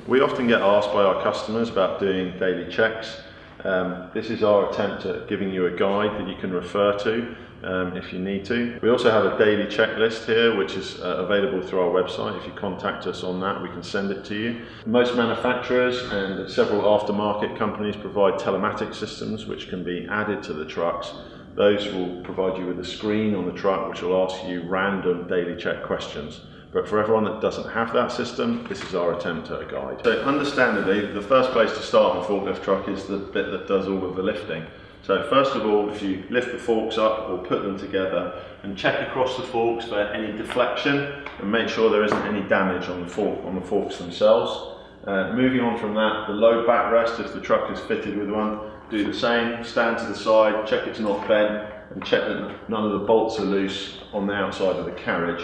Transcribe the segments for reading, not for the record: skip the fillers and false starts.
We often get asked by our customers about doing daily checks. This is our attempt at giving you a guide that you can refer to if you need to. We also have a daily checklist here, which is available through our website. If you contact us on that, we can send it to you. Most manufacturers and several aftermarket companies provide telematic systems which can be added to the trucks. Those will provide you with a screen on the truck which will ask you random daily check questions. But for everyone that doesn't have that system, this is our attempt at a guide. So understandably, the first place to start on a forklift truck is the bit that does all of the lifting. So first of all, if you lift the forks up or put them together and check across the forks for any deflection and make sure there isn't any damage on the forks themselves. Moving on from that, the low backrest, if the truck is fitted with one, do the same, stand to the side, check it's not bent and check that none of the bolts are loose on the outside of the carriage.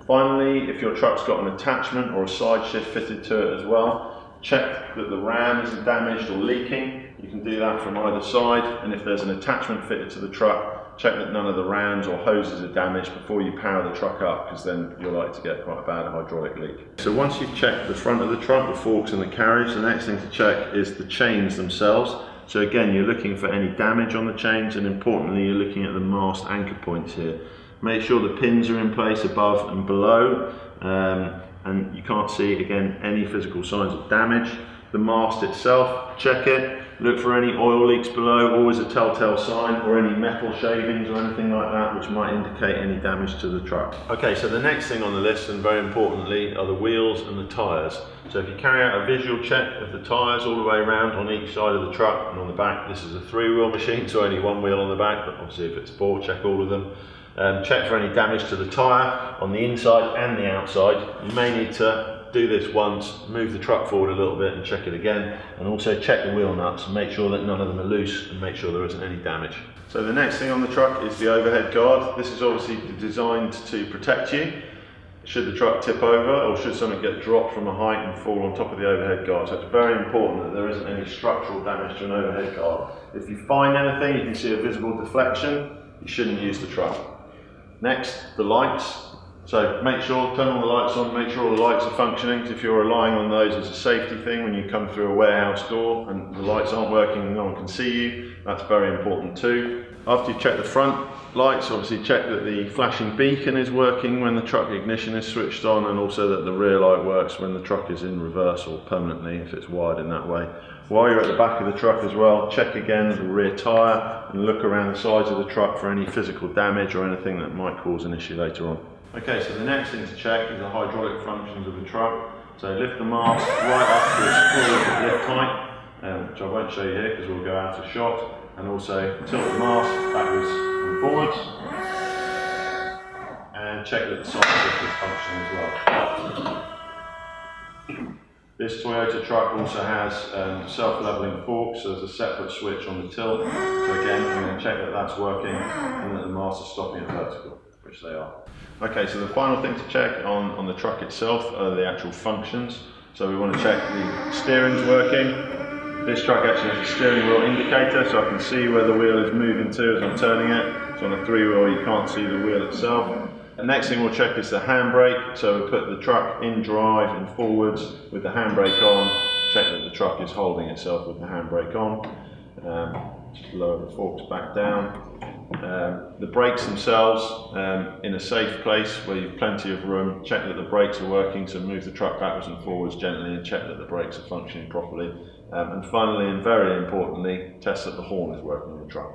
Finally, if your truck's got an attachment or a side shift fitted to it as well, check that the ram isn't damaged or leaking. You can do that from either side, and if there's an attachment fitted to the truck, check that none of the rams or hoses are damaged before you power the truck up, because then you're likely to get quite a bad hydraulic leak. So once you've checked the front of the truck, the forks and the carriage, the next thing to check is the chains themselves. So again, you're looking for any damage on the chains, and importantly, you're looking at the mast anchor points here. Make sure the pins are in place above and below, and you can't see, again, any physical signs of damage. The mast itself, check it, look for any oil leaks below, always a telltale sign, or any metal shavings or anything like that which might indicate any damage to the truck. Okay, so the next thing on the list, and very importantly, are the wheels and the tyres. So if you carry out a visual check of the tyres all the way around on each side of the truck and on the back, this is a 3-wheel machine, so only 1 wheel on the back, but obviously if it's 4, check all of them. Check for any damage to the tyre on the inside and the outside. You may need to do this once, move the truck forward a little bit and check it again, and also check the wheel nuts and make sure that none of them are loose and make sure there isn't any damage. So the next thing on the truck is the overhead guard. This is obviously designed to protect you should the truck tip over or should something get dropped from a height and fall on top of the overhead guard. So it's very important that there isn't any structural damage to an overhead guard. If you find anything, you can see a visible deflection, you shouldn't use the truck. Next, the lights. So make sure, turn all the lights on, make sure all the lights are functioning, because if you're relying on those as a safety thing when you come through a warehouse door and the lights aren't working and no one can see you, that's very important too. After you check the front lights, obviously check that the flashing beacon is working when the truck ignition is switched on, and also that the rear light works when the truck is in reverse or permanently if it's wired in that way. While you're at the back of the truck as well, check again the rear tyre and look around the sides of the truck for any physical damage or anything that might cause an issue later on. Okay, so the next thing to check is the hydraulic functions of the truck. So lift the mast right up to its full lift height, which I won't show you here because we'll go out of shot, and also tilt the mast backwards and forwards, and check that the side shift is functioning as well. This Toyota truck also has self-leveling forks, so there's a separate switch on the tilt. So again, we're going to check that that's working and that the mast is stopping at vertical, which they are. Okay, so the final thing to check on the truck itself are the actual functions. So we want to check the steering's working. This truck actually has a steering wheel indicator, so I can see where the wheel is moving to as I'm turning it. So on a 3-wheel you can't see the wheel itself. The next thing we'll check is the handbrake. So we put the truck in drive and forwards with the handbrake on. Check that the truck is holding itself with the handbrake on. Just lower the forks back down. The brakes themselves in a safe place where you've plenty of room. Check that the brakes are working, so move the truck backwards and forwards gently and check that the brakes are functioning properly. And finally, and very importantly, test that the horn is working on the truck.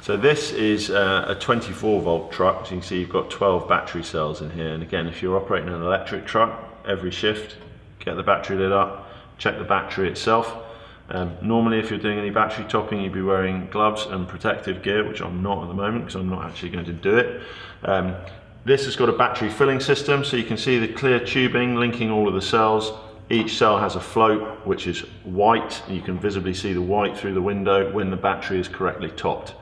So this is a 24 volt truck, so you can see you've got 12 battery cells in here, and again, if you're operating an electric truck, every shift, get the battery lit up, check the battery itself. Normally if you're doing any battery topping, you'd be wearing gloves and protective gear, which I'm not at the moment because I'm not actually going to do it. This has got a battery filling system, so you can see the clear tubing linking all of the cells. Each cell has a float which is white, and you can visibly see the white through the window when the battery is correctly topped.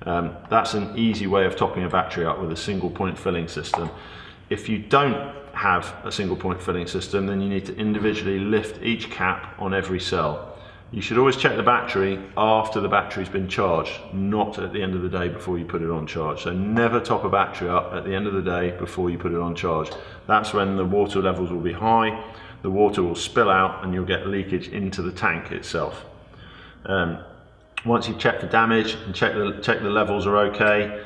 That's an easy way of topping a battery up with a single point filling system. If you don't have a single point filling system, then you need to individually lift each cap on every cell. You should always check the battery after the battery's been charged, not at the end of the day before you put it on charge. So never top a battery up at the end of the day before you put it on charge. That's when the water levels will be high, the water will spill out and you'll get leakage into the tank itself. Once you've checked for damage and check the levels are okay,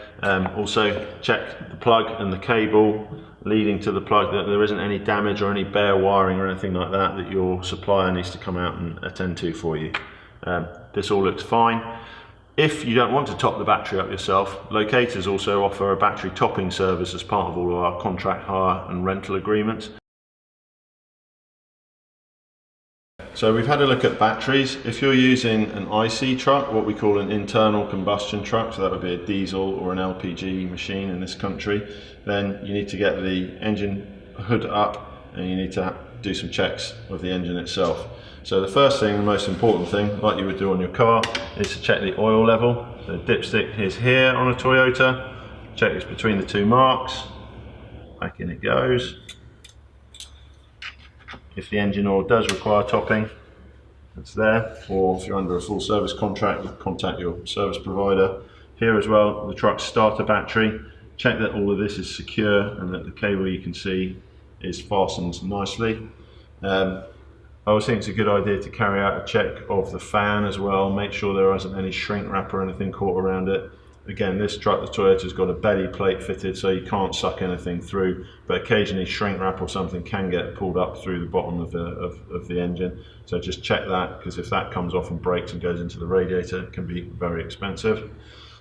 also check the plug and the cable leading to the plug, that there isn't any damage or any bare wiring or anything like that that your supplier needs to come out and attend to for you. This all looks fine. If you don't want to top the battery up yourself, Locators also offer a battery topping service as part of all of our contract hire and rental agreements. So we've had a look at batteries. If you're using an IC truck, what we call an internal combustion truck, so that would be a diesel or an LPG machine in this country, then you need to get the engine hood up and you need to do some checks of the engine itself. So the first thing, the most important thing, like you would do on your car, is to check the oil level. The dipstick is here on a Toyota. Check it's between the two marks. Back in it goes. If the engine oil does require topping, it's there, or if you're under a full service contract, you contact your service provider. Here as well, the truck's starter battery. Check that all of this is secure and that the cable you can see is fastened nicely. I always think it's a good idea to carry out a check of the fan as well, make sure there isn't any shrink wrap or anything caught around it. Again, this truck, the Toyota's got a belly plate fitted so you can't suck anything through, but occasionally shrink wrap or something can get pulled up through the bottom of the engine. So just check that, because if that comes off and breaks and goes into the radiator, it can be very expensive.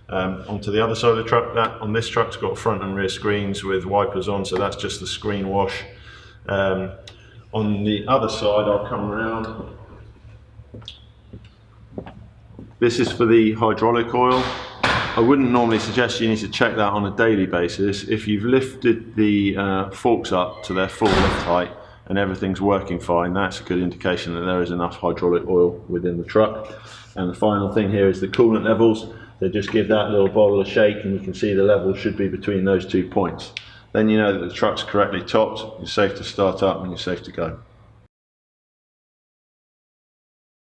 Onto the other side of the truck, on this truck's got front and rear screens with wipers on, so that's just the screen wash. On the other side, I'll come around. This is for the hydraulic oil. I wouldn't normally suggest you need to check that on a daily basis. If you've lifted the forks up to their full lift height and everything's working fine, that's a good indication that there is enough hydraulic oil within the truck. And the final thing here is the coolant levels. So just give that little bottle a shake and you can see the level should be between those 2 points. Then you know that the truck's correctly topped, you're safe to start up and you're safe to go.